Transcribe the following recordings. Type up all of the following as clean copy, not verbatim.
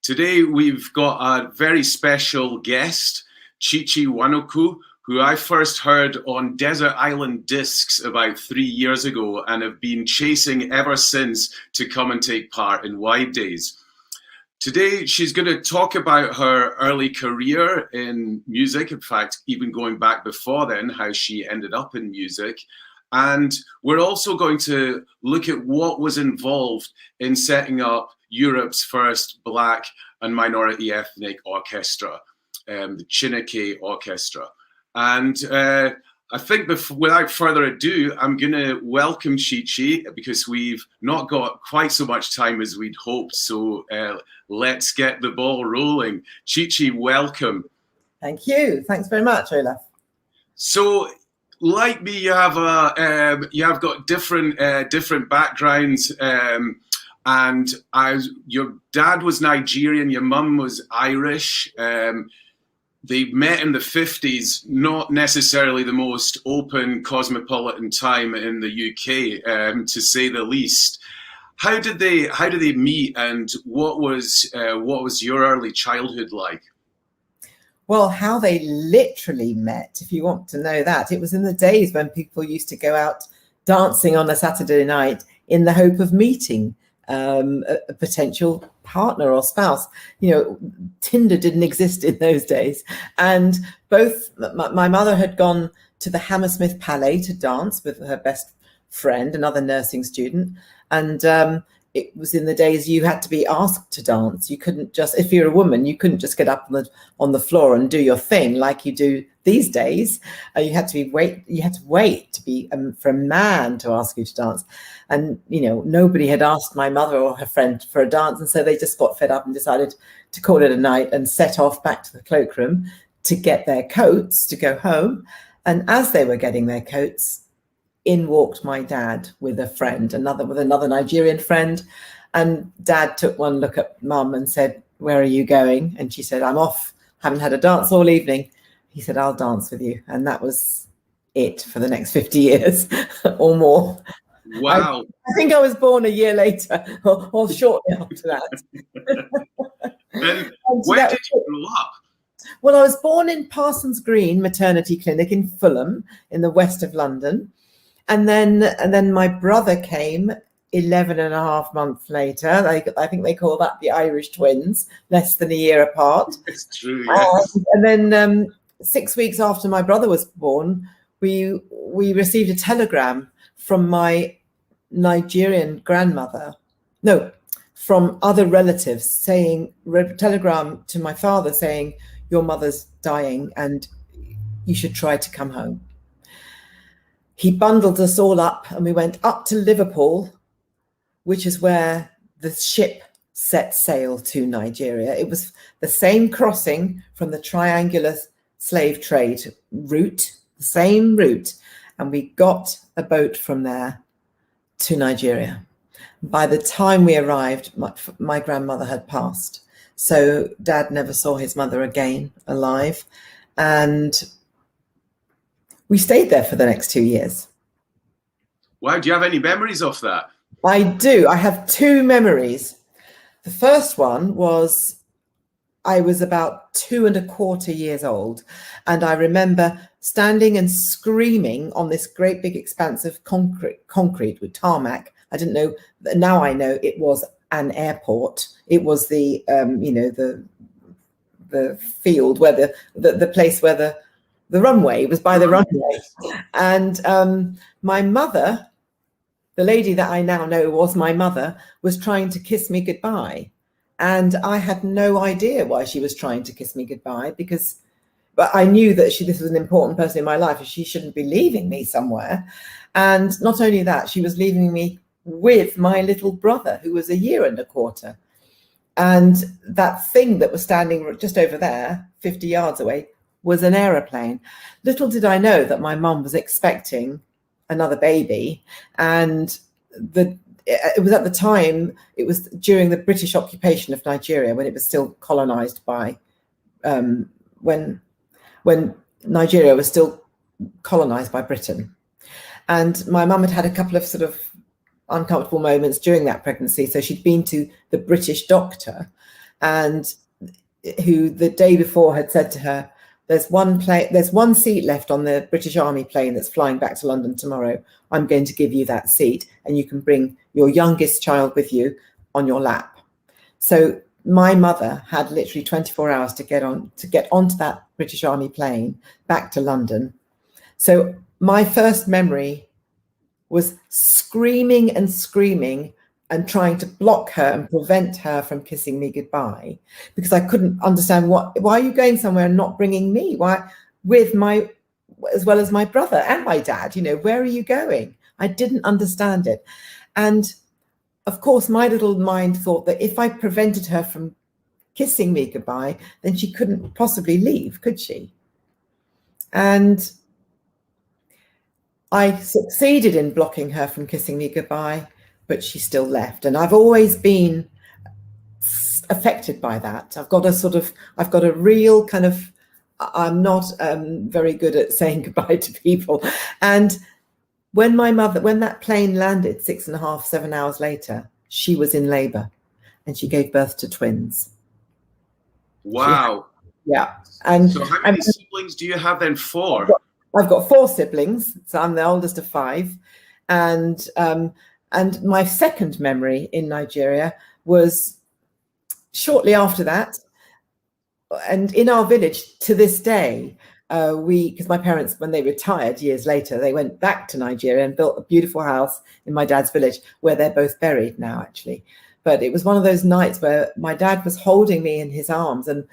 Today we've got a very special guest, Chi-chi Nwanoku, who I first heard on Desert Island Discs about 3 years ago and have been chasing ever since to come and take part in Wide Days. Today she's going to talk about her early career in music, in fact even going back before then, how she ended up in music. And we're also going to look at what was involved in setting up Europe's first Black and minority ethnic orchestra, the Chineke Orchestra. And I think without further ado, I'm going to welcome Chi-chi because we've not got quite so much time as we'd hoped. So let's get the ball rolling. Chi-chi, welcome. Thank you. Thanks very much, Olaf. So, like me, you have got different backgrounds, and your dad was Nigerian, your mum was Irish. They met in the 50s, not necessarily the most open cosmopolitan time in the UK, to say the least. How did they meet, and what was your early childhood like? Well, how they literally met, if you want to know that, it was in the days when people used to go out dancing on a Saturday night in the hope of meeting a potential partner or spouse. You know, Tinder didn't exist in those days. And both, my mother had gone to the Hammersmith Palais to dance with her best friend, another nursing student. And it was in the days you had to be asked to dance. You couldn't just, if you're a woman, you couldn't just get up on the floor and do your thing like you do these days. You had to wait to be for a man to ask you to dance. And you know, nobody had asked my mother or her friend for a dance, and so they just got fed up and decided to call it a night and set off back to the cloakroom to get their coats to go home. And as they were getting their coats, in walked my dad with a friend, with another Nigerian friend. And Dad took one look at Mum and said, "Where are you going?" And she said, "I'm off. Haven't had a dance all evening." He said, "I'll dance with you." And that was it for the next 50 years or more. Wow. I think I was born a year later or shortly after that. And where did you grow up? Well, I was born in Parsons Green Maternity Clinic in Fulham in the west of London. And then my brother came 11 and a half months later. I think they call that the Irish twins, less than a year apart. It's true, yes. And then 6 weeks after my brother was born, we received a telegram from my Nigerian grandmother. No, from other relatives saying, telegram to my father saying, "Your mother's dying and you should try to come home." He bundled us all up and we went up to Liverpool, which is where the ship set sail to Nigeria. It was the same crossing from the triangular slave trade route, the same route. And we got a boat from there to Nigeria. By the time we arrived, my grandmother had passed. So Dad never saw his mother again alive. And we stayed there for the next 2 years. Wow, do you have any memories of that? I do. I have two memories. The first one was I was about 2¼ years old, and I remember standing and screaming on this great big expanse of concrete with tarmac. I didn't know. Now I know it was an airport. It was the the field where the place where the runway was, by the runway. And my mother, the lady that I now know was my mother, was trying to kiss me goodbye. And I had no idea why she was trying to kiss me goodbye, but I knew that this was an important person in my life and she shouldn't be leaving me somewhere. And not only that, she was leaving me with my little brother, who was 1¼ years. And that thing that was standing just over there, 50 yards away, was an aeroplane. Little did I know that my mum was expecting another baby, and it was at the time, it was during the British occupation of Nigeria, when it was still colonized by, when Nigeria was still colonized by Britain. And my mum had had a couple of sort of uncomfortable moments during that pregnancy. So she'd been to the British doctor and who the day before had said to her, there's one seat left on the British Army plane that's flying back to London tomorrow. I'm going to give you that seat, and you can bring your youngest child with you on your lap. So my mother had literally 24 hours to get onto that British Army plane back to London. So my first memory was screaming and screaming and trying to block her and prevent her from kissing me goodbye, because I couldn't understand why are you going somewhere and not bringing me? Why, with my, as well as my brother and my dad, you know, where are you going? I didn't understand it. And of course, my little mind thought that if I prevented her from kissing me goodbye, then she couldn't possibly leave, could she? And I succeeded in blocking her from kissing me goodbye, but she still left. And I've always been affected by that. I've got a real kind of, I'm not very good at saying goodbye to people. And when that plane landed 6.5, 7 hours later, she was in labor and she gave birth to twins. Wow. Yeah. And so how many siblings do you have then? 4? I've got 4 siblings, so I'm the oldest of 5. And my second memory in Nigeria was shortly after that. And in our village to this day, because my parents, when they retired years later, they went back to Nigeria and built a beautiful house in my dad's village where they're both buried now, actually. But it was one of those nights where my dad was holding me in his arms, and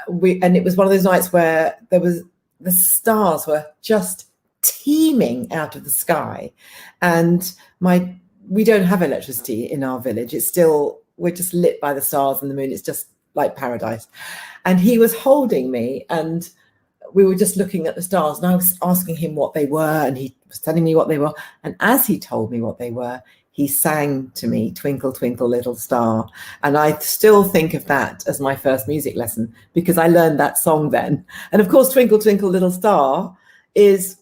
it was one of those nights where the stars were just teeming out of the sky, and we don't have electricity in our village. We're just lit by the stars and the moon. It's just like paradise. And he was holding me, and we were just looking at the stars, and I was asking him what they were, and he was telling me what they were. And as he told me what they were, he sang to me, "Twinkle, Twinkle, Little Star." And I still think of that as my first music lesson, because I learned that song then. And of course, "Twinkle, Twinkle, Little Star"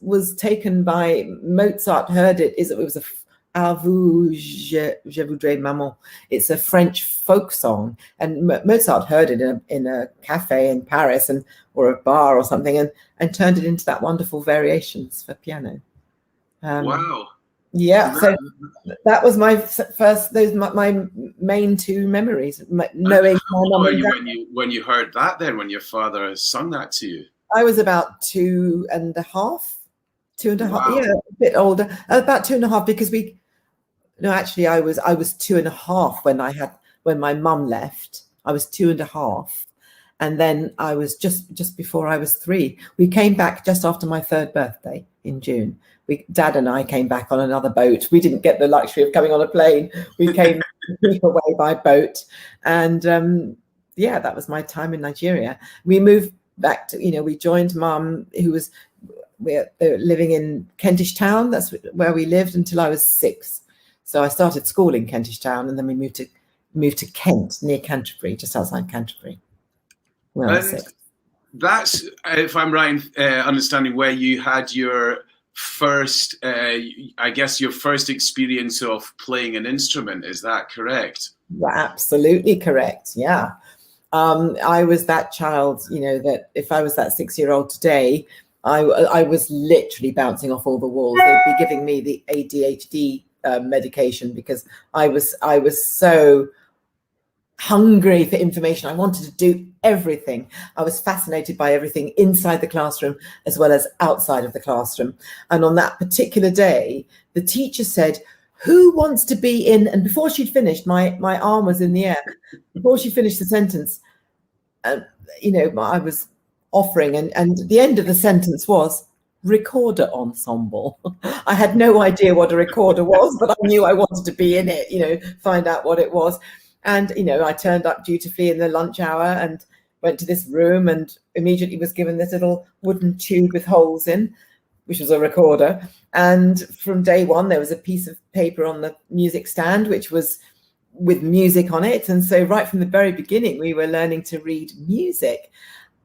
was taken by Mozart. Heard it. It was a "À vous, je voudrais maman." It's a French folk song, and Mozart heard it in a cafe in Paris or a bar or something, and turned it into that wonderful variations for piano. Wow. Yeah, so that was my first. My main 2 memories. Knowing how old were you when you heard that? Then, when your father sung that to you, I was about 2.5. 2.5. Wow. Yeah, a bit older. About 2.5, because actually, I was 2.5 when my mum left. I was 2.5, and then I was just before I was 3. We came back just after my 3rd birthday in June. Dad and I came back on another boat. We didn't get the luxury of coming on a plane. We came away by boat, and that was my time in Nigeria. We moved back to, we joined Mum, who was living in Kentish Town. That's where we lived until I was 6. So I started school in Kentish Town, and then we moved to Kent, near Canterbury, just outside Canterbury. When I was 6. That's, if I'm right in understanding, where you had your first, I guess, your first experience of playing an instrument. Is that correct? Absolutely correct. Yeah. I was that child, that if I was that 6-year-old today, I was literally bouncing off all the walls. They'd be giving me the ADHD medication, because I was so hungry for information. I wanted to do everything. I was fascinated by everything inside the classroom as well as outside of the classroom. And on that particular day, the teacher said, "Who wants to be in?" And before she'd finished, my arm was in the air. Before she finished the sentence, I was offering, and the end of the sentence was "recorder ensemble." I had no idea what a recorder was, but I knew I wanted to be in it, find out what it was. And, I turned up dutifully in the lunch hour and went to this room, and immediately was given this little wooden tube with holes in, which was a recorder. And from day one, there was a piece of paper on the music stand, which was with music on it. And so right from the very beginning, we were learning to read music.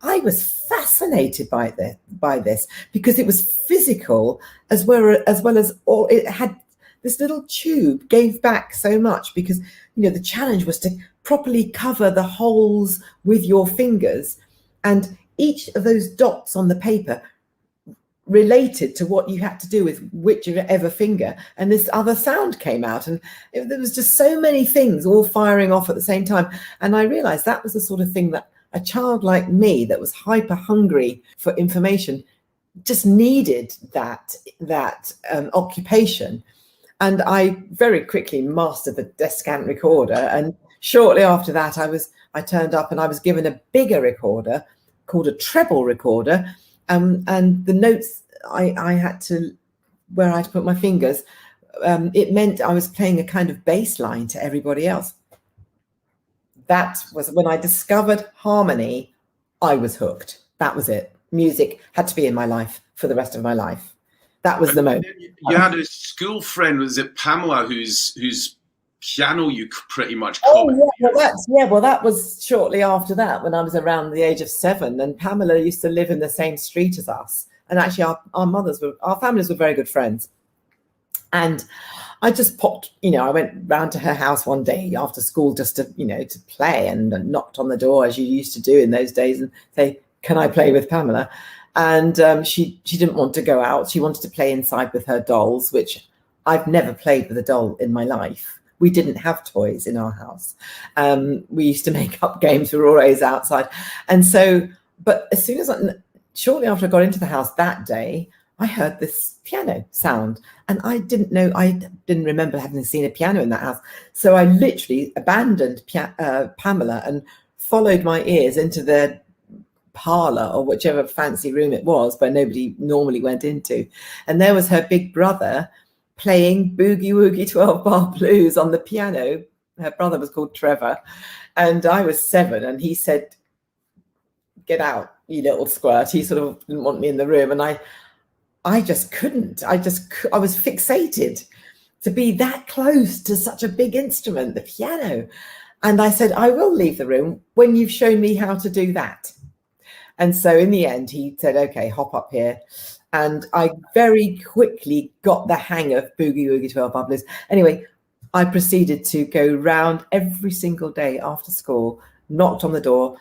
I was fascinated by this because it was physical as well as all. It had this little tube gave back so much, because the challenge was to properly cover the holes with your fingers, and each of those dots on the paper related to what you had to do with whichever finger, and this other sound came out, and there was just so many things all firing off at the same time. And I realized that was the sort of thing that a child like me, that was hyper hungry for information, just needed that occupation. And I very quickly mastered the Descant recorder, and shortly after that I turned up and I was given a bigger recorder called a treble recorder, and the notes I had to, where I had to put my fingers, it meant I was playing a kind of bass line to everybody else. That was when I discovered harmony. I was hooked. That was it. Music had to be in my life for the rest of my life. That was the moment. You had a school friend, was it Pamela, whose piano you pretty much copied? Oh, well, that was shortly after that, when I was around the age of 7, and Pamela used to live in the same street as us. And actually our families were very good friends. And I just popped, I went round to her house one day after school just to, to play, and knocked on the door as you used to do in those days and say, can I play with Pamela? And she didn't want to go out. She wanted to play inside with her dolls, which I've never played with a doll in my life. We didn't have toys in our house. We used to make up games. We were always outside. And so, but as soon as shortly after I got into the house that day, I heard this piano sound, and I didn't remember having seen a piano in that house. So I literally abandoned Pamela and followed my ears into the parlor or whichever fancy room it was where nobody normally went into. And there was her big brother playing Boogie Woogie 12-bar blues on the piano. Her brother was called Trevor, and I was 7, and he said, get out, you little squirt. He sort of didn't want me in the room, and I just couldn't. I was fixated to be that close to such a big instrument, the piano. And I said, I will leave the room when you've shown me how to do that. And so in the end, he said, okay, hop up here. And I very quickly got the hang of Boogie Woogie 12-bar blues. Anyway, I proceeded to go round every single day after school, knocked on the door,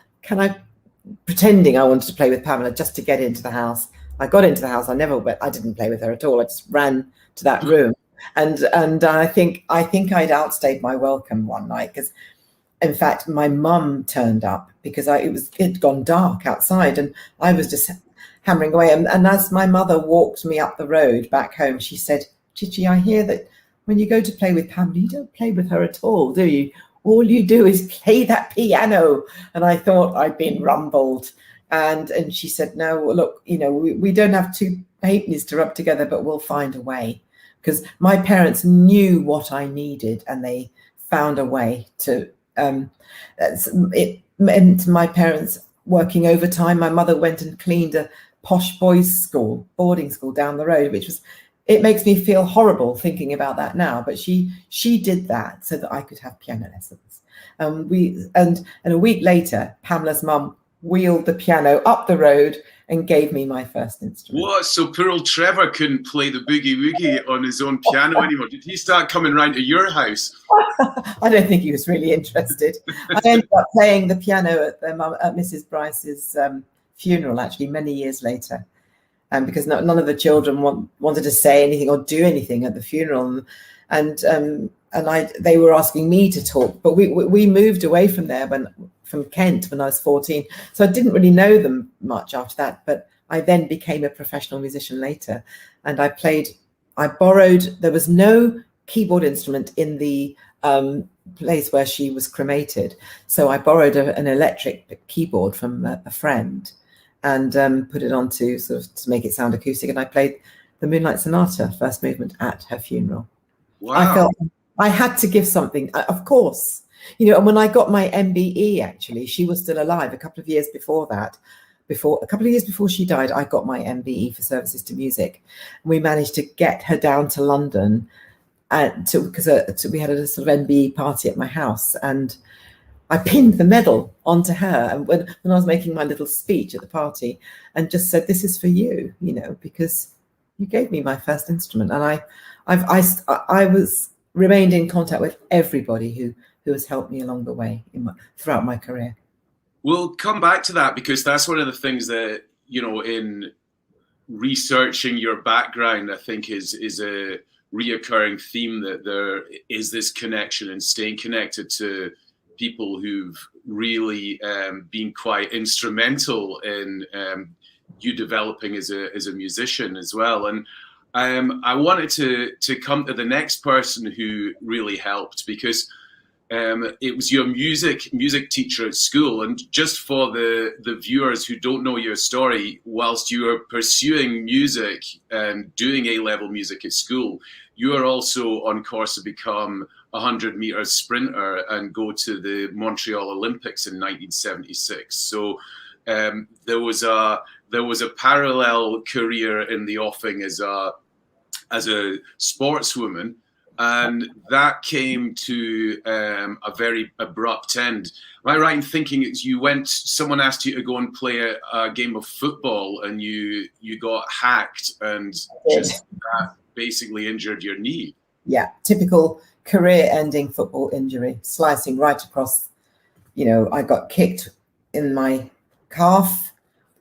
pretending I wanted to play with Pamela just to get into the house. I got into the house. I didn't play with her at all. I just ran to that room. And I think I'd outstayed my welcome one night, because in fact, my mum turned up because it'd gone dark outside, and I was just hammering away. And as my mother walked me up the road back home, she said, Chi-chi, I hear that when you go to play with Pamela, you don't play with her at all, do you? All you do is play that piano. And I thought I'd been rumbled. And she said, no, look, we don't have 2 halfpennies to rub together, but we'll find a way. Because my parents knew what I needed, and they found a way to. It meant my parents working overtime. My mother went and cleaned a posh boys' boarding school down the road, it makes me feel horrible thinking about that now. But she did that so that I could have piano lessons. And a week later, Pamela's mum wheeled the piano up the road and gave me my first instrument. What? So poor old Trevor couldn't play the Boogie Woogie on his own piano anymore. Did he start coming round to your house? I don't think he was really interested. I ended up playing the piano at Mrs. Bryce's funeral, actually, many years later, because none of the children wanted to say anything or do anything at the funeral, and they were asking me to talk. But we moved away from there from Kent when I was 14, so I didn't really know them much after that. But I then became a professional musician later, and I borrowed. There was no keyboard instrument in the place where she was cremated, so I borrowed an electric keyboard from a friend and put it on to make it sound acoustic, and I played the Moonlight Sonata first movement at her funeral. Wow. I felt I had to give something, of course, and when I got my MBE, actually, she was still alive a couple of years before that. A couple of years before she died, I got my MBE for services to music. We managed to get her down to London because we had a sort of MBE party at my house, and I pinned the medal onto her. And when I was making my little speech at the party, and just said, "This is for you," because you gave me my first instrument. And I was remained in contact with everybody who has helped me along the way throughout my career. We'll come back to that, because that's one of the things that, you know, in researching your background, I think is a reoccurring theme, that there is this connection and staying connected to people who've really been quite instrumental in you developing as a musician as well. And I wanted to come to the next person who really helped, because it was your music teacher at school. And just for the viewers who don't know your story, whilst you were pursuing music and doing A-level music at school, you are also on course to become a 100-meter sprinter and go to the Montreal Olympics in 1976. So there was a parallel career in the offing as a sportswoman, and that came to a very abrupt end. Am I right in thinking someone asked you to go and play a game of football, and you got hacked, and just that basically injured your knee? Yeah, typical career-ending football injury, slicing right across. You know, I got kicked in my calf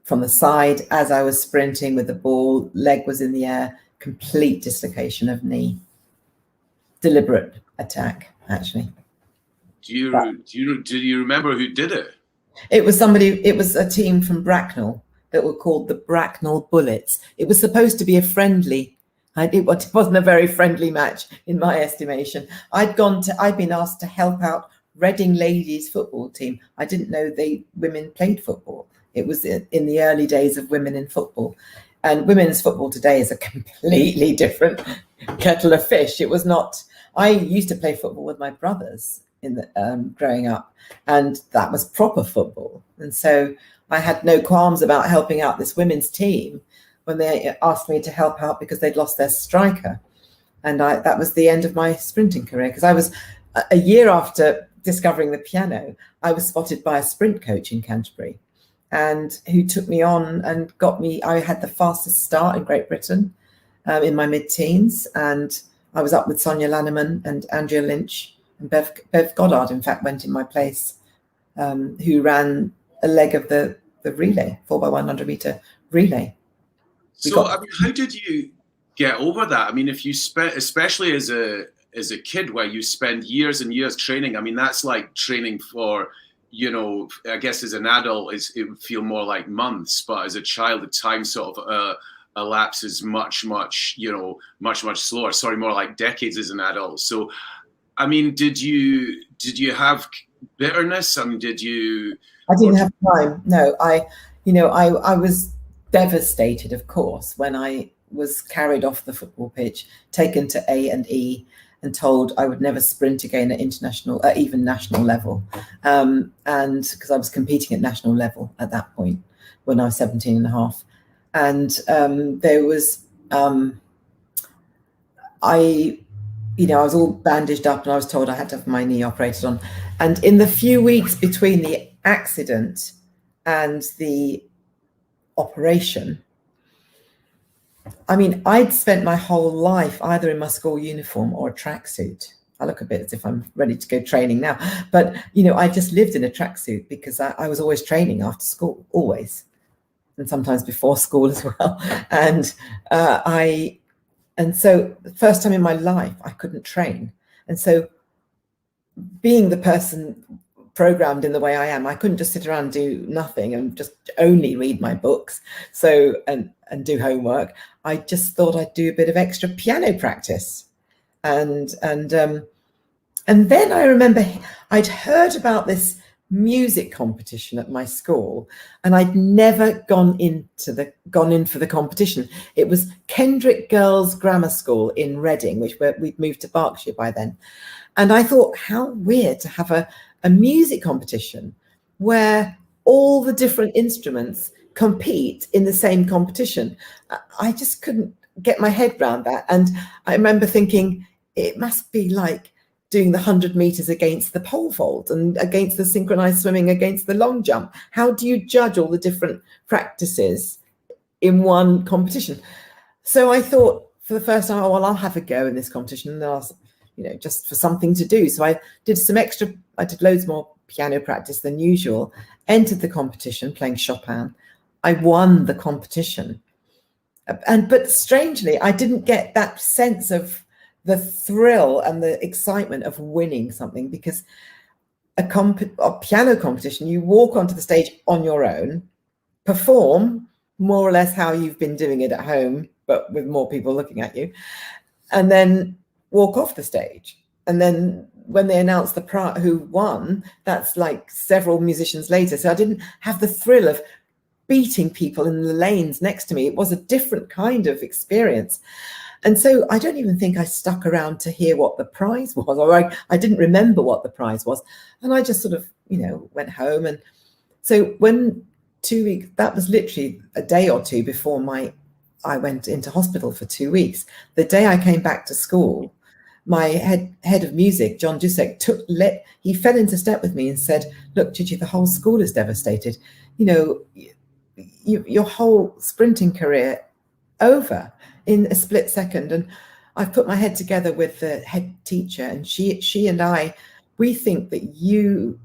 from the side as I was sprinting with the ball. Leg was in the air. Complete dislocation of knee. Deliberate attack, actually. Do you remember who did it? It was a team from Bracknell that were called the Bracknell Bullets. It was supposed to be a friendly. It wasn't a very friendly match in my estimation. I'd been asked to help out Reading ladies football team. I didn't know women played football. It was in the early days of women in football. And women's football today is a completely different kettle of fish. It was not. I used to play football with my brothers growing up, and that was proper football. And so I had no qualms about helping out this women's team when they asked me to help out because they'd lost their striker. And that was the end of my sprinting career, because I was a year after discovering the piano, I was spotted by a sprint coach in Canterbury, and who took me on and got me. I had the fastest start in Great Britain in my mid-teens, and I was up with Sonia Lanneman and Andrea Lynch, and Bev Goddard, in fact, went in my place, who ran a leg of the relay, 4x100 meter relay. So, I mean, how did you get over that? I mean, if you especially as a kid, where you spend years and years training, I mean, that's like training for, you know, I guess as an adult, it would feel more like months, but as a child, the time sort of elapses much slower. Sorry, more like decades as an adult. So, I mean, did you have bitterness? I mean, I didn't have time. No, I was devastated, of course, when I was carried off the football pitch, taken to A&E, and told I would never sprint again at international, even national level. And because I was competing at national level at that point when I was 17 and a half. And there was, I was all bandaged up, and I was told I had to have my knee operated on. And in the few weeks between the accident and the operation, I mean, I'd spent my whole life either in my school uniform or a tracksuit. I look a bit as if I'm ready to go training now, but I just lived in a tracksuit because I was always training after school, always, and sometimes before school as well. And so the first time in my life I couldn't train, and so being the person programmed in the way I am, I couldn't just sit around and do nothing and just only read my books. So and do homework. I just thought I'd do a bit of extra piano practice, and then I remember I'd heard about this music competition at my school, and I'd never gone in for the competition. It was Kendrick Girls Grammar School in Reading, we'd moved to Berkshire by then, and I thought, how weird to have a music competition where all the different instruments compete in the same competition. I just couldn't get my head around that. And I remember thinking, it must be like doing the 100 meters against the pole vault and against the synchronized swimming, against the long jump. How do you judge all the different practices in one competition? So I thought, for the first time, oh, well, I'll have a go in this competition, and I'll, just for something to do. So I did loads more piano practice than usual, entered the competition playing Chopin. I won the competition. But strangely, I didn't get that sense of the thrill and the excitement of winning something, because a piano competition, you walk onto the stage on your own, perform more or less how you've been doing it at home, but with more people looking at you, and then walk off the stage. And then when they announce who won, that's like several musicians later. So I didn't have the thrill of beating people in the lanes next to me. It was a different kind of experience. And so I don't even think I stuck around to hear what the prize was, or I didn't remember what the prize was. And I just sort of, went home. And so when 2 weeks, that was literally a day or two before I went into hospital for 2 weeks. The day I came back to school, my head of music, John Dusek, he fell into step with me and said, "Look, Chi-chi, the whole school is devastated. Your whole sprinting career over in a split second." And I've put my head together with the head teacher, and she and I, we think that you're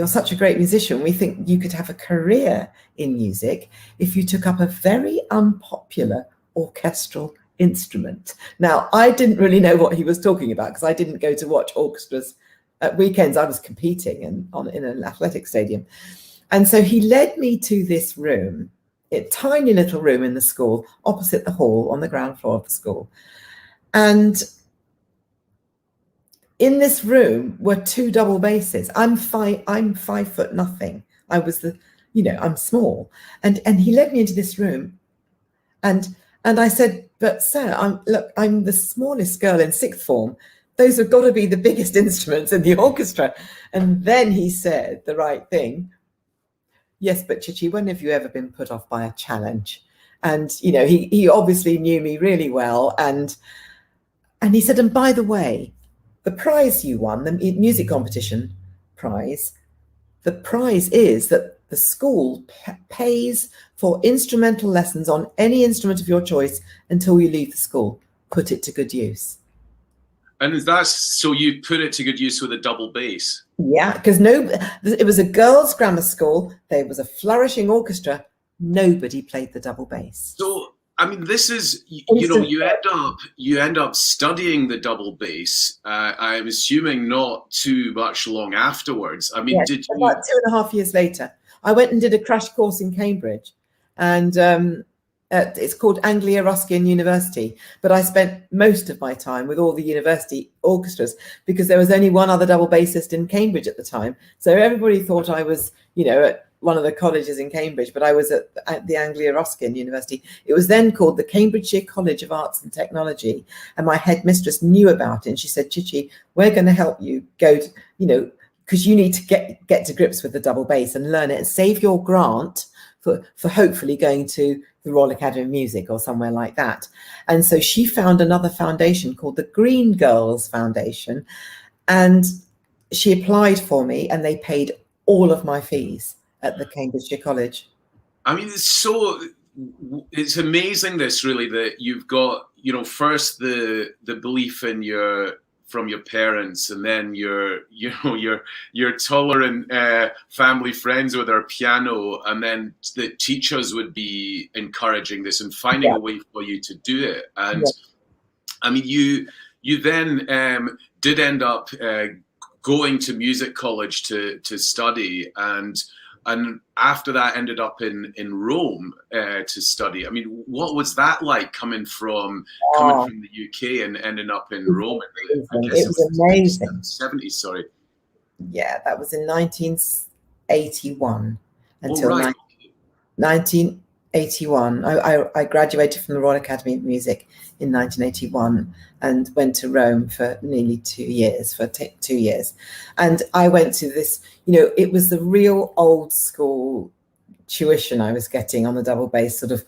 such a great musician. We think you could have a career in music if you took up a very unpopular orchestral instrument. Now, I didn't really know what he was talking about, because I didn't go to watch orchestras at weekends. I was competing in an athletic stadium. And so he led me to this room, a tiny little room in the school, opposite the hall on the ground floor of the school. And in this room were two double basses. I'm 5 foot nothing. I was I'm small. And he led me into this room, and I said, "But sir, I'm the smallest girl in sixth form. Those have got to be the biggest instruments in the orchestra." And then he said the right thing. "Yes, but Chi-chi, when have you ever been put off by a challenge?" And, he obviously knew me really well. And he said, "And by the way, the prize you won, the music competition prize, the prize is that the school pays for instrumental lessons on any instrument of your choice until you leave the school. Put it to good use." And so you put it to good use with a double bass? Yeah, because it was a girls' grammar school. There was a flourishing orchestra. Nobody played the double bass. So, I mean, this is, you end up studying the double bass. I'm assuming not too much long afterwards. I mean, yes, about 2.5 years later, I went and did a crash course in Cambridge, and it's called Anglia Ruskin University. But I spent most of my time with all the university orchestras, because there was only one other double bassist in Cambridge at the time. So everybody thought I was, at one of the colleges in Cambridge, but I was at the Anglia Ruskin University. It was then called the Cambridgeshire College of Arts and Technology. And my headmistress knew about it. And she said, "Chi-chi, we're going to help you go to, because you need to get to grips with the double bass and learn it and save your grant for hopefully going to the Royal Academy of Music or somewhere like that." And so she found another foundation called the Green Girls Foundation, and she applied for me, and they paid all of my fees at the Cambridgeshire College. I mean, it's amazing this, really, that you've got, first the belief in from your parents, and then your tolerant family friends with their piano, and then the teachers would be encouraging this and finding a way for you to do it. And I mean, you then did end up going to music college to study, and after that ended up in Rome to study. I mean, what was that like, coming from the UK and ending up in Rome? It was amazing. 70s, sorry. Yeah, that was in 1981 until 1981. I graduated from the Royal Academy of Music in 1981 and went to Rome for nearly 2 years, for 2 years. And I went to this, it was the real old school tuition I was getting on the double bass, sort of,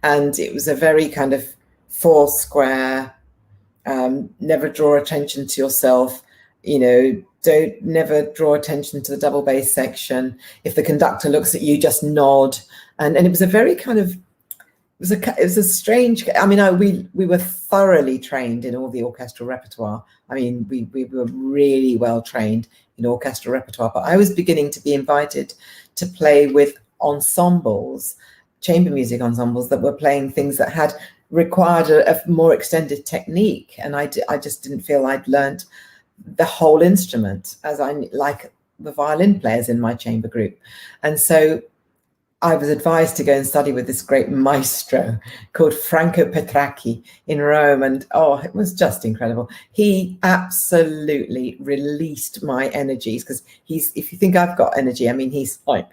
and it was a very kind of four square, never draw attention to yourself, never draw attention to the double bass section. If the conductor looks at you, just nod. And it was a very kind of it was a strange. I mean, we were thoroughly trained in all the orchestral repertoire. I mean, we were really well trained in orchestral repertoire. But I was beginning to be invited to play with ensembles, chamber music ensembles that were playing things that had required a more extended technique, and I just didn't feel I'd learned the whole instrument as I like the violin players in my chamber group, and so I was advised to go and study with this great maestro called Franco Petracchi in Rome. And oh, it was just incredible. He absolutely released my energies, because if you think I've got energy, I mean, he's like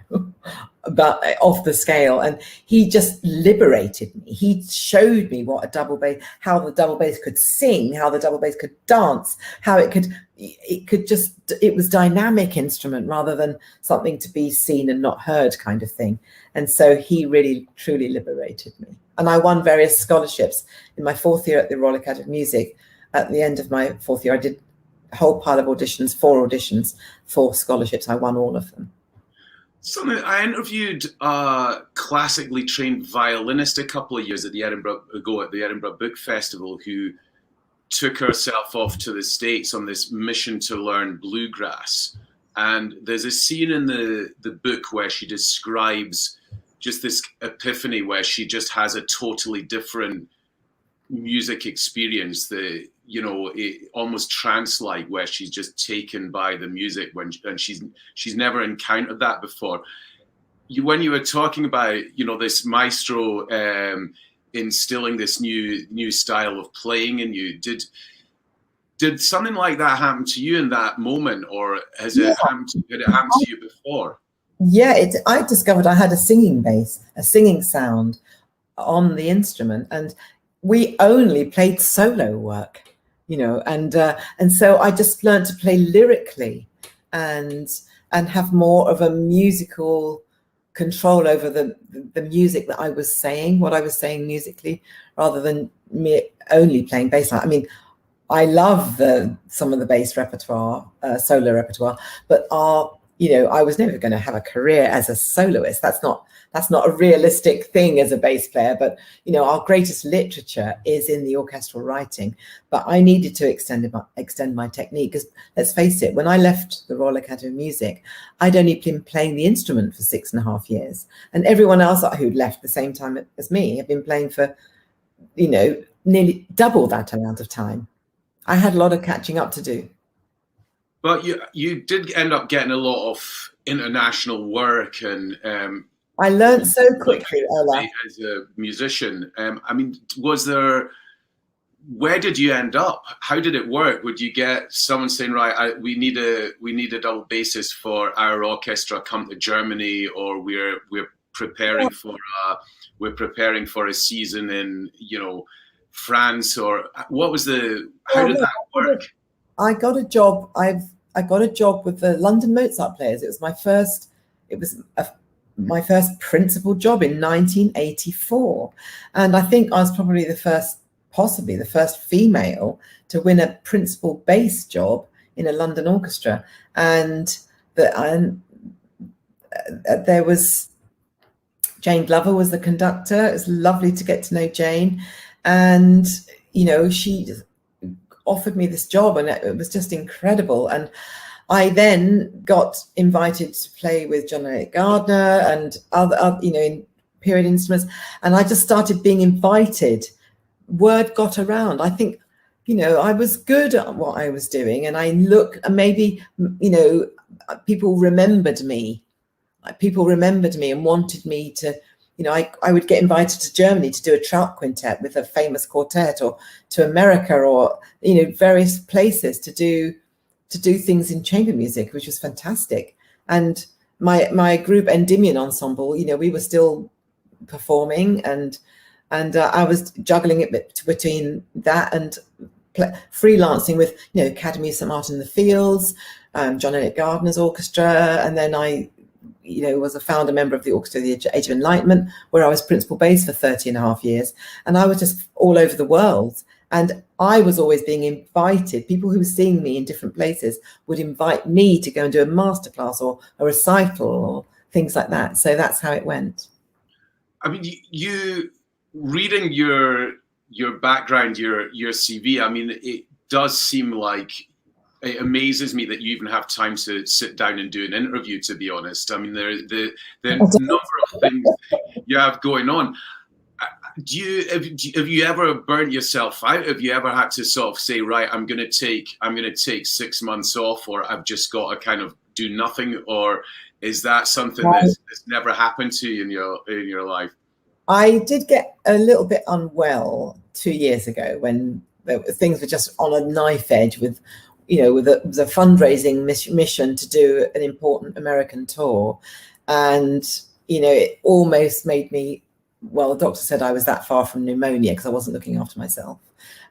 but off the scale, and he just liberated me. He showed me what a double bass, how the double bass could sing, how the double bass could dance, how it was dynamic instrument rather than something to be seen and not heard kind of thing. And so he really truly liberated me, and I won various scholarships in my 4th year at the Royal Academy of Music. At the end of my 4th year, I did a whole pile of auditions, 4 auditions, 4 scholarships. I won all of them. Something I interviewed a classically trained violinist a couple of years at the Edinburgh Book Festival, who took herself off to the States on this mission to learn bluegrass. And there's a scene in the book where she describes just this epiphany where she just has a totally different music experience, almost trance-like, where she's just taken by the music and she's never encountered that before. When you were talking about this maestro instilling this new style of playing in you, did something like that happen to you in that moment, or had it happened to you before? Yeah, I discovered I had a singing bass, a singing sound on the instrument, and we only played solo work, and so I just learned to play lyrically and have more of a musical control over the music that I was saying, what I was saying musically, rather than me only playing bass line. I mean, I love some of the bass repertoire, solo repertoire, but I was never going to have a career as a soloist. That's not a realistic thing as a bass player. But our greatest literature is in the orchestral writing. But I needed to extend my technique, because let's face it, when I left the Royal Academy of Music, I'd only been playing the instrument for 6.5 years, and everyone else who'd left the same time as me had been playing for nearly double that amount of time. I had a lot of catching up to do. But you did end up getting a lot of international work, and I learned so quickly, Ella. As a musician. I mean, where did you end up? How did it work? Would you get someone saying, right, we need a double bassist for our orchestra, come to Germany, or we're preparing for a season in France, or what was how did that work? I got a job. I got a job with the London Mozart Players. It was my first principal job in 1984, and I think I was probably possibly the first female to win a principal bass job in a London orchestra. And there was Jane Glover was the conductor. It was lovely to get to know Jane, and she offered me this job, and it was just incredible. And I then got invited to play with Chineke and other in period instruments, and I just started being invited. Word got around. I think I was good at what I was doing, and maybe people remembered me. People remembered me and wanted me to. I would get invited to Germany to do a trout quintet with a famous quartet, or to America, or various places to do things in chamber music, which was fantastic. And my group Endymion Ensemble, we were still performing, and I was juggling it between that and freelancing with Academy of St Martin in the Fields, John Eliot Gardner's orchestra, and then I was a founder member of the Orchestra of the Age of Enlightenment, where I was principal bass for 30.5 years. And I was just all over the world. And I was always being invited. People who were seeing me in different places would invite me to go and do a masterclass or a recital or things like that. So that's how it went. I mean, reading your background, your CV, I mean, it does seem like, it amazes me that you even have time to sit down and do an interview, to be honest. I mean, the number of things you have going on. Have you ever burnt yourself out? Have you ever had to sort of say, right, I'm going to take 6 months off, or I've just got to kind of do nothing? Or is that something that's never happened to you in your life? I did get a little bit unwell 2 years ago when things were just on a knife edge with, with a fundraising mission to do an important American tour. And, it almost made me, well, the doctor said I was that far from pneumonia because I wasn't looking after myself.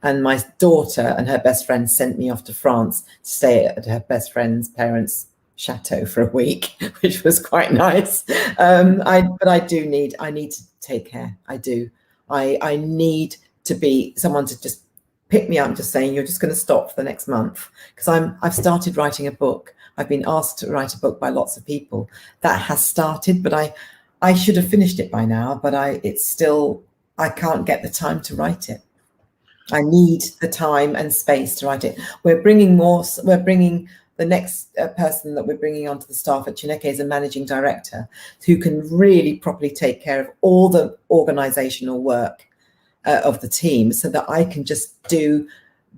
And my daughter and her best friend sent me off to France to stay at her best friend's parents' chateau for a week, which was quite nice. But I need to take care. I do. I need to be someone to just pick me up and just saying, you're just going to stop for the next month. Because I've started writing a book. I've been asked to write a book by lots of people. That has started, but I should have finished it by now, but I can't get the time to write it. I need the time and space to write it. We're bringing the next person that we're bringing onto the staff at Chineke is a managing director who can really properly take care of all the organizational work of the team, so that I can just do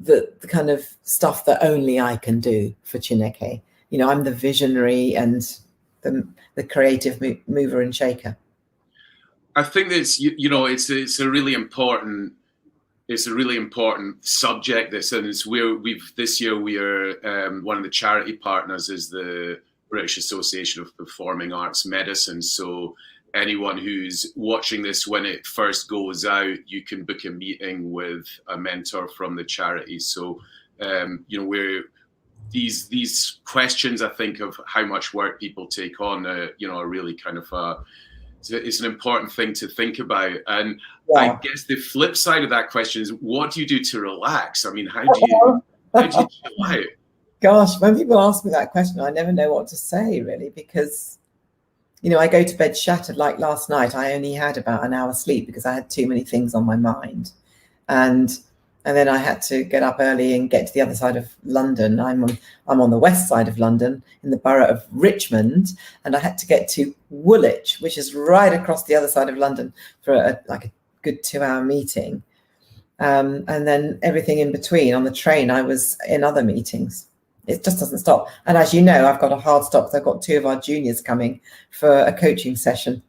the kind of stuff that only I can do for Chineke. I'm the visionary and the creative mover and shaker. I think that's, it's a really important subject. This, and it's this year we are one of the charity partners is the British Association of Performing Arts Medicine. So anyone who's watching this, when it first goes out, you can book a meeting with a mentor from the charity. So we're these questions, I think, of how much work people take on, are really kind of it's an important thing to think about. And I guess the flip side of that question is, what do you do to relax? I mean, how do you chill out? Gosh, when people ask me that question, I never know what to say, really, because I go to bed shattered. Like last night, I only had about an hour's sleep because I had too many things on my mind, and then I had to get up early and get to the other side of London. I'm on the west side of London in the borough of Richmond, and I had to get to Woolwich, which is right across the other side of London, for a good 2-hour meeting. And then everything in between. On the train, I was in other meetings. It just doesn't stop. And as you know, I've got a hard stop because I've got 2 of our juniors coming for a coaching session.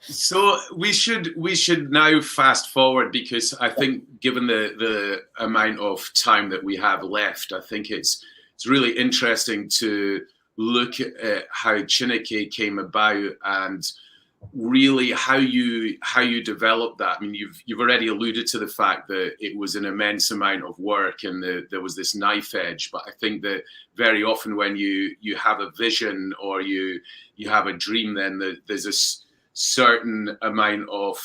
So we should now fast forward, because I think, given the amount of time that we have left, I think it's really interesting to look at how Chineke came about, and really how you developed that. I mean, you've already alluded to the fact that it was an immense amount of work, and there was this knife edge. But I think that very often when you have a vision, or you have a dream, then there's a certain amount of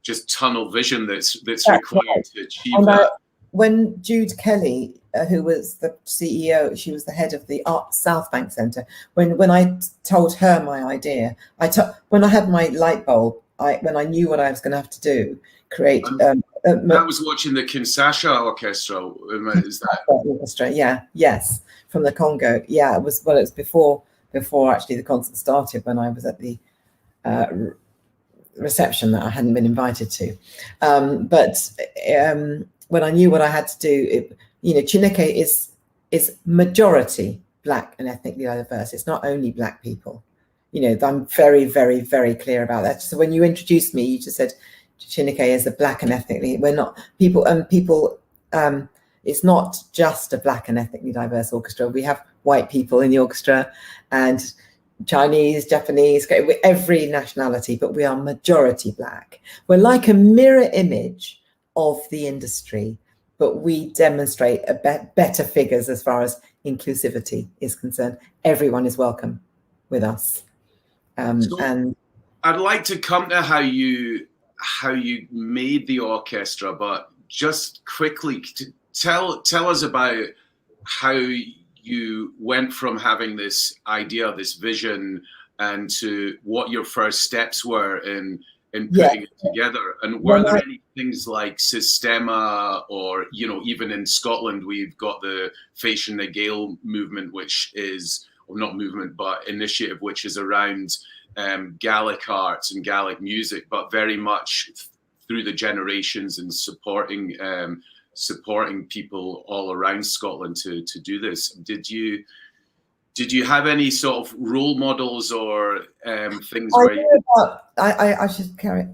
just tunnel vision that's required to achieve that. When Jude Kelly, who was the CEO, she was the head of the South Bank Centre. When I told her my idea, when I had my light bulb, when I knew what I was going to have to do, create. I was watching the Kinshasa Orchestra. Is that orchestra? Yeah, yes, from the Congo. Yeah, it was before actually the concert started, when I was at the reception that I hadn't been invited to. But when I knew what I had to do, Chineke is majority Black and ethnically diverse. It's not only Black people. I'm very, very, very clear about that. So when you introduced me, you just said Chineke is a Black and ethnically. We're not people. It's not just a Black and ethnically diverse orchestra. We have white people in the orchestra, and Chinese, Japanese, every nationality, but we are majority Black. We're like a mirror image of the industry, but we demonstrate better figures as far as inclusivity is concerned. Everyone is welcome with us. And I'd like to come to how you made the orchestra, but just quickly tell us about how you went from having this idea, this vision, and to what your first steps were in in Yeah. putting it together. And were there any things like Systema, or, you know, even in Scotland, we've got the Fashion na Gael movement, which is, or not movement, but initiative, which is around Gaelic arts and Gaelic music, but very much through the generations and supporting people all around Scotland to do this. Did you have any sort of role models or things where I should carry.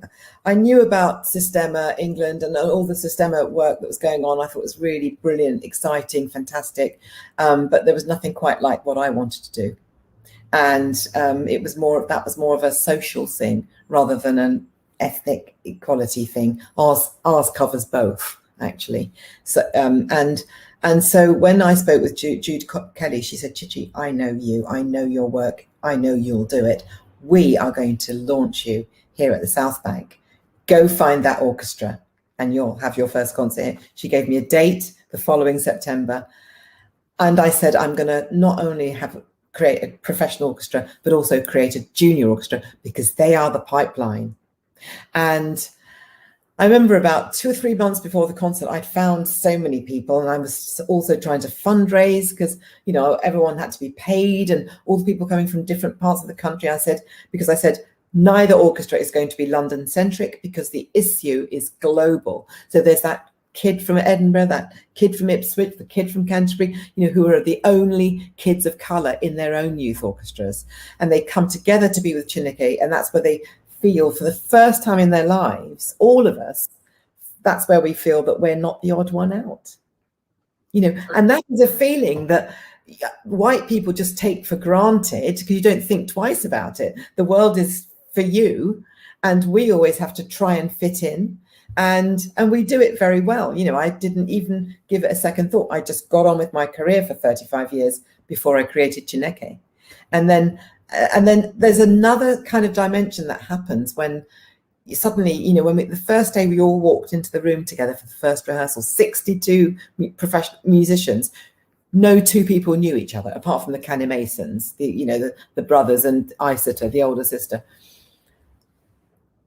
I knew about Systema England and all the Systema work that was going on. I thought it was really brilliant, exciting, fantastic, but there was nothing quite like what I wanted to do, and that was more of a social thing rather than an ethnic equality thing. Ours covers both, actually. So and so when I spoke with Jude Kelly, she said, Chi-chi, I know you, I know your work, I know you'll do it. We are going to launch you here at the South Bank. Go find that orchestra and you'll have your first concert here. She gave me a date the following September. And I said, I'm going to not only create a professional orchestra, but also create a junior orchestra, because they are the pipeline. And I remember about 2 or 3 months before the concert, I'd found so many people, and I was also trying to fundraise because, you know, everyone had to be paid, and all the people coming from different parts of the country. I said, neither orchestra is going to be London centric, because the issue is global. So there's that kid from Edinburgh, that kid from Ipswich, the kid from Canterbury, you know, who are the only kids of colour in their own youth orchestras. And they come together to be with Chineke, and that's where they feel, for the first time in their lives, all of us, that's where we feel that we're not the odd one out, you know. And that is a feeling that white people just take for granted, because you don't think twice about it. The world is for you, and we always have to try and fit in, and we do it very well. You know, I didn't even give it a second thought. I just got on with my career for 35 years before I created Chineke. And then there's another kind of dimension that happens when suddenly, you know, the first day we all walked into the room together for the first rehearsal, 62 professional musicians, no two people knew each other apart from the Canny Masons, the brothers, and Isata, the older sister.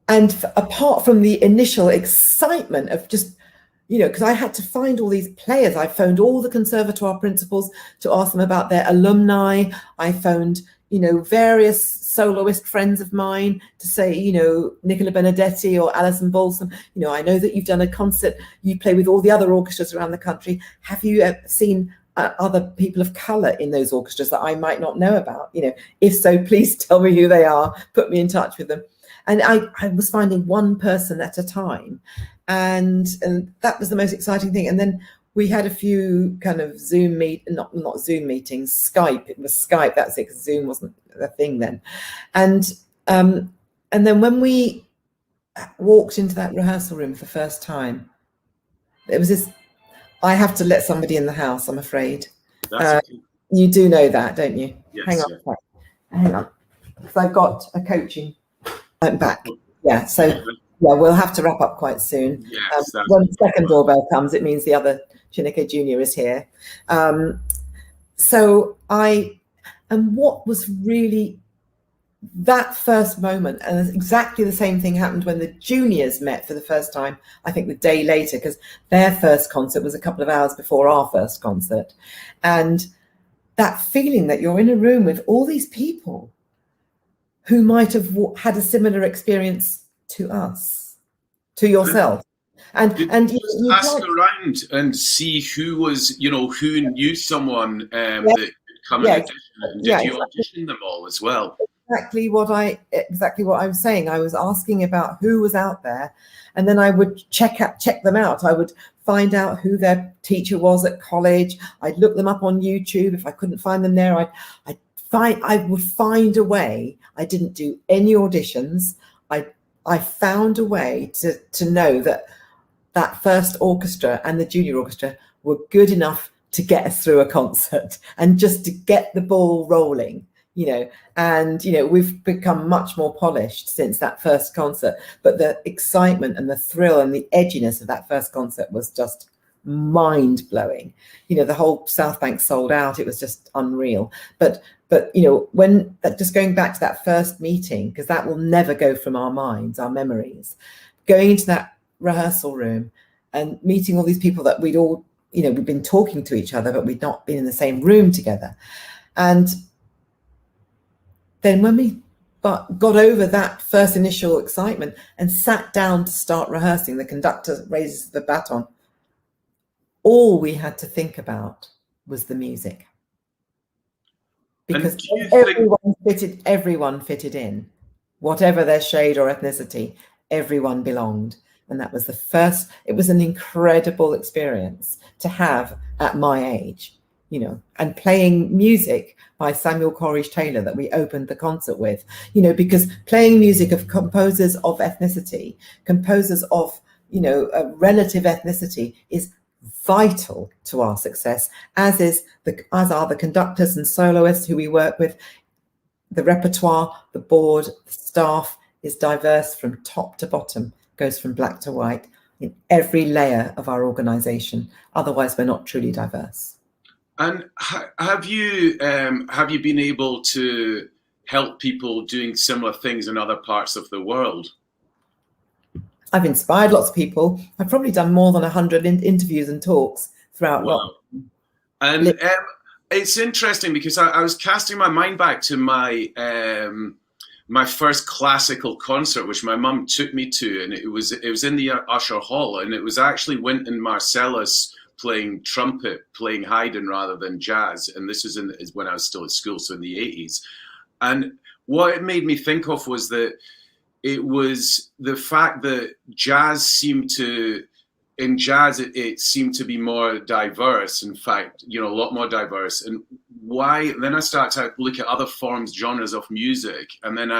And apart from the initial excitement of just, you know, because I had to find all these players. I phoned all the conservatoire principals to ask them about their alumni. I phoned, you know, various soloist friends of mine to say, you know, Nicola Benedetti or Alison Balsam, you know, I know that you've done a concert, you play with all the other orchestras around the country. Have you seen other people of colour in those orchestras that I might not know about? You know, if so, please tell me who they are, put me in touch with them. And I was finding one person at a time. And that was the most exciting thing. And then we had a few kind of Zoom not Zoom meetings, Skype. It was Skype. That's it. Zoom wasn't a thing then. And then when we walked into that rehearsal room for the first time, it was this. I have to let somebody in the house, I'm afraid. That's okay. You do know that, don't you? Yes, Hang on. Yeah. Hang on. So I've got a coaching. I'm back. Yeah. So yeah, we'll have to wrap up quite soon. Yes, when the second doorbell comes, it means the other Chineke Junior is here. And what was really that first moment, and exactly the same thing happened when the juniors met for the first time, I think the day later, because their first concert was a couple of hours before our first concert. And that feeling that you're in a room with all these people who might have had a similar experience to us, to yourself. And you ask around and see who was, you know, who knew someone that could come in audition. Did you audition them all as well? Exactly what I was saying. I was asking about who was out there, and then I would check them out. I would find out who their teacher was at college. I'd look them up on YouTube. If I couldn't find them there, I would find a way. I didn't do any auditions. I found a way to know that first orchestra and the junior orchestra were good enough to get us through a concert and just to get the ball rolling, you know. And, you know, we've become much more polished since that first concert, but the excitement and the thrill and the edginess of that first concert was just mind blowing. You know, the whole South Bank sold out. It was just unreal. But But, you know, when just going back to that first meeting, because that will never go from our minds, our memories, going into that rehearsal room and meeting all these people that we'd all, you know, we'd been talking to each other, but we'd not been in the same room together. And then when we got over that first initial excitement and sat down to start rehearsing, the conductor raises the baton. All we had to think about was the music. Because everyone fitted in, whatever their shade or ethnicity, everyone belonged. And that was it was an incredible experience to have at my age, you know, and playing music by Samuel Coleridge Taylor that we opened the concert with, you know, because playing music of composers of ethnicity, composers of, you know, a relative ethnicity is vital to our success, as are the conductors and soloists who we work with. The repertoire, the board, the staff is diverse from top to bottom, goes from black to white in every layer of our organization. Otherwise, we're not truly diverse. And have you been able to help people doing similar things in other parts of the world? I've inspired lots of people. I've probably done more than 100 interviews and talks throughout. Wow. And it's interesting because I was casting my mind back to my my first classical concert, which my mum took me to, and it was in the Usher Hall, and it was actually Wynton Marsalis playing trumpet, playing Haydn rather than jazz, and this is when I was still at school, so in the 80s. And what it made me think of was that it was the fact that jazz seemed to, in jazz, it seemed to be more diverse. In fact, you know, a lot more diverse. And why? Then I started to look at other forms, genres of music, and then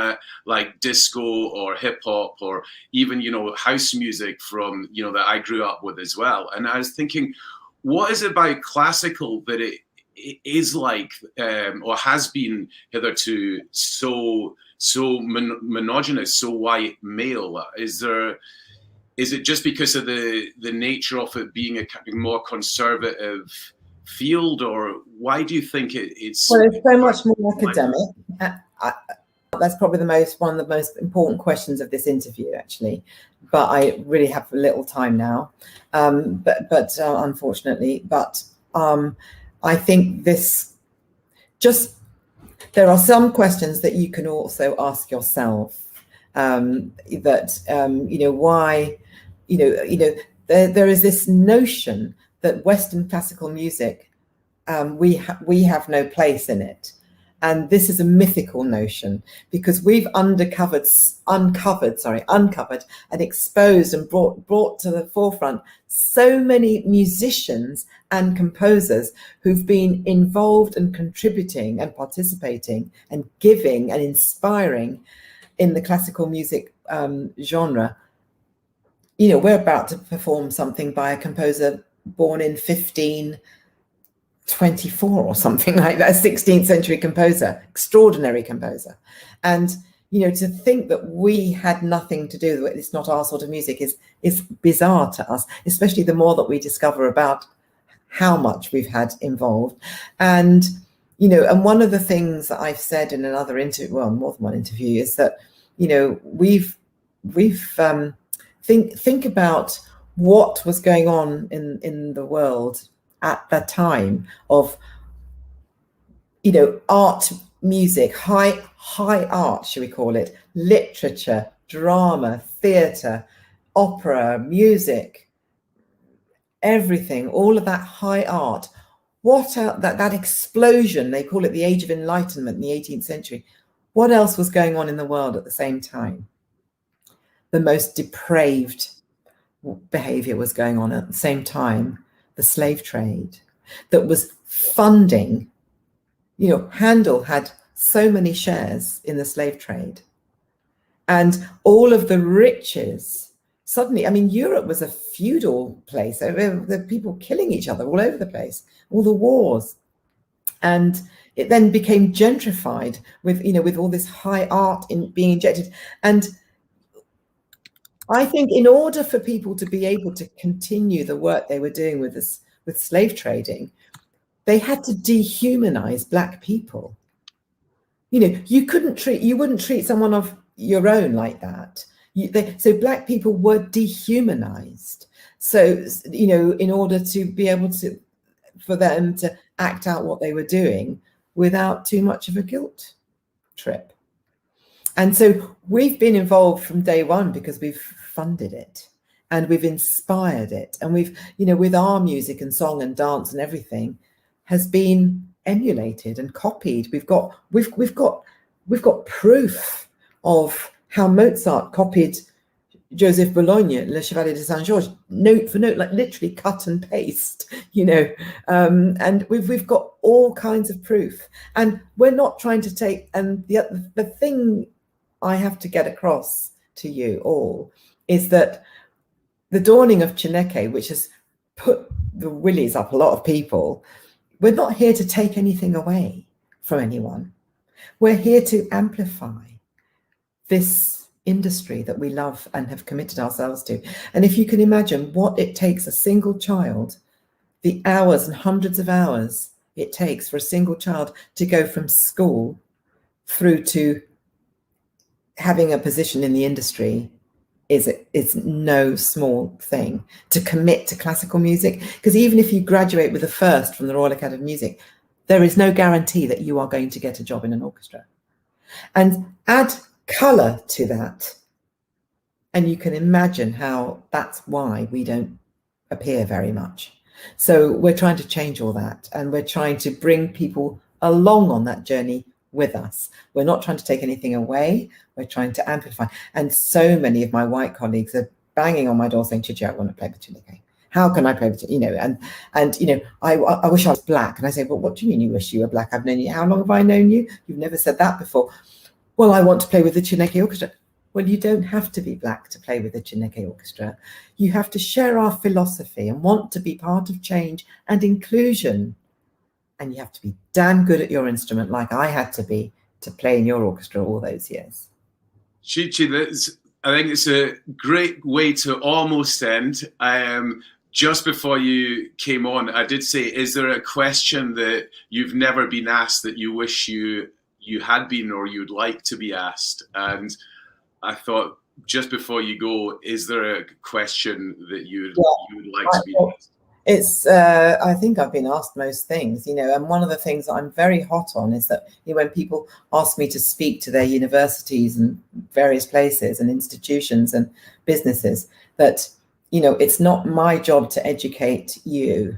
like disco or hip hop or even, you know, house music from, you know, that I grew up with as well. And I was thinking, what is it about classical that it is like, or has been hitherto so monogynous, so white male? Is it just because of the nature of it being a more conservative field, or why do you think it's? Well, it's so much more academic. That's probably one of the most important questions of this interview, actually. But I really have little time now, unfortunately. But I think there are some questions that you can also ask yourself. You know, why, you know, there is this notion that Western classical music, we have no place in it. And this is a mythical notion, because we've uncovered and exposed and brought to the forefront so many musicians and composers who've been involved and contributing and participating and giving and inspiring in the classical music genre. You know, we're about to perform something by a composer born in 1524 or something like that, a 16th century composer, extraordinary composer. And, you know, to think that we had nothing to do with it, it's not our sort of music, is bizarre to us, especially the more that we discover about how much we've had involved. And, you know, and one of the things that I've said in another interview, well, more than one interview, is that, you know, think about what was going on in the world at the time of, you know, art, music, high art, should we call it, literature, drama, theatre, opera, music, everything, all of that high art. That explosion, they call it the Age of Enlightenment in the 18th century. What else was going on in the world at the same time? The most depraved behavior was going on at the same time. The slave trade that was funding, you know, Handel had so many shares in the slave trade, and all of the riches suddenly, I mean, Europe was a feudal place. There were people killing each other all over the place, all the wars. And it then became gentrified with, you know, with all this high art being injected. And I think in order for people to be able to continue the work they were doing with slave trading, they had to dehumanize Black people. You know, you wouldn't treat someone of your own like that. So black people were dehumanized. So, you know, in order to be able to, for them to act out what they were doing without too much of a guilt trip. And so we've been involved from day one because we've funded it and we've inspired it. And we've, you know, with our music and song and dance and everything has been emulated and copied. We've got proof of how Mozart copied Joseph Bologna, Le Chevalier de Saint Georges, note for note, like literally cut and paste, you know, and we've got all kinds of proof. And we're not trying to take, and the thing I have to get across to you all is that the dawning of Chineke, which has put the willies up a lot of people, we're not here to take anything away from anyone. We're here to amplify this industry that we love and have committed ourselves to. And if you can imagine what it takes a single child, the hours and hundreds of hours it takes for a single child to go from school through to having a position in the industry is no small thing. To commit to classical music, because even if you graduate with a first from the Royal Academy of Music, there is no guarantee that you are going to get a job in an orchestra. And add color to that, and you can imagine how that's why we don't appear very much. So we're trying to change all that, and we're trying to bring people along on that journey with us. We're not trying to take anything away, we're trying to amplify. And so many of my white colleagues are banging on my door saying, Chi-chi, I want to play with Chineke. How can I play with, you know, and you know, I wish I was black. And I say, well, what do you mean you wish you were black? I've known you, how long have I known you? You've never said that before. Well, I want to play with the Chineke Orchestra. Well, you don't have to be black to play with the Chineke Orchestra. You have to share our philosophy and want to be part of change and inclusion. And you have to be damn good at your instrument, like I had to be, to play in your orchestra all those years. Chi-chi, I think it's a great way to almost end. Just before you came on, I did say, is there a question that you've never been asked that you wish you had been or you'd like to be asked? And I thought, just before you go, is there a question that you would like to be asked? It's I think I've been asked most things, you know, and one of the things that I'm very hot on is that, you know, when people ask me to speak to their universities and various places and institutions and businesses, that, you know, it's not my job to educate you.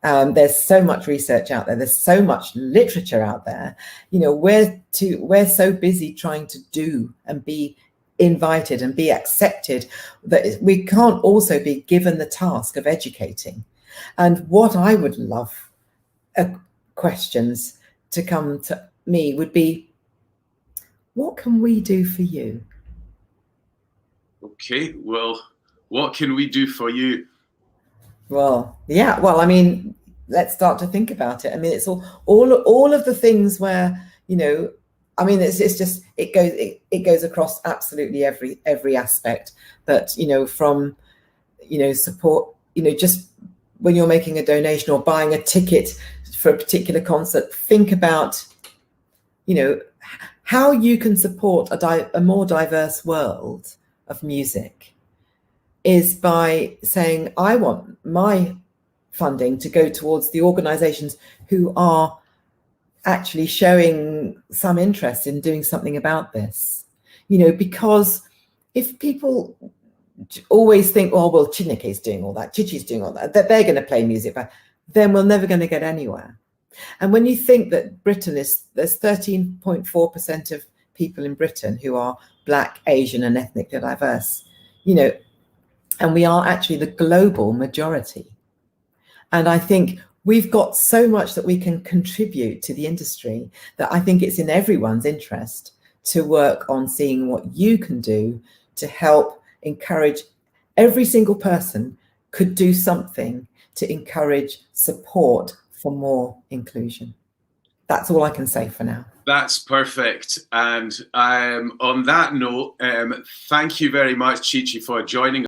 There's so much research out there. There's so much literature out there. You know, we're so busy trying to do and be invited and be accepted that we can't also be given the task of educating. And what I would love questions to come to me would be, what can we do for you? Okay, well, what can we do for you? Well, yeah, well, I mean, let's start to think about it. I mean, it's all of the things where, you know, I mean, it's just, it goes across absolutely every aspect. But, you know, from, you know, support, you know, just when you're making a donation or buying a ticket for a particular concert, think about, you know, how you can support a more diverse world of music is by saying, I want my funding to go towards the organizations who are actually showing some interest in doing something about this, you know, because if people always think, oh, well, Chineke's doing all that, Chi-chi's doing all that, that they're going to play music, but then we're never going to get anywhere. And when you think that there's 13.4% of people in Britain who are Black, Asian, and ethnically diverse, you know, and we are actually the global majority. And I think we've got so much that we can contribute to the industry that I think it's in everyone's interest to work on seeing what you can do to help encourage. Every single person could do something to encourage support for more inclusion. That's all I can say for now. That's perfect. And on that note, thank you very much, Chi-chi, for joining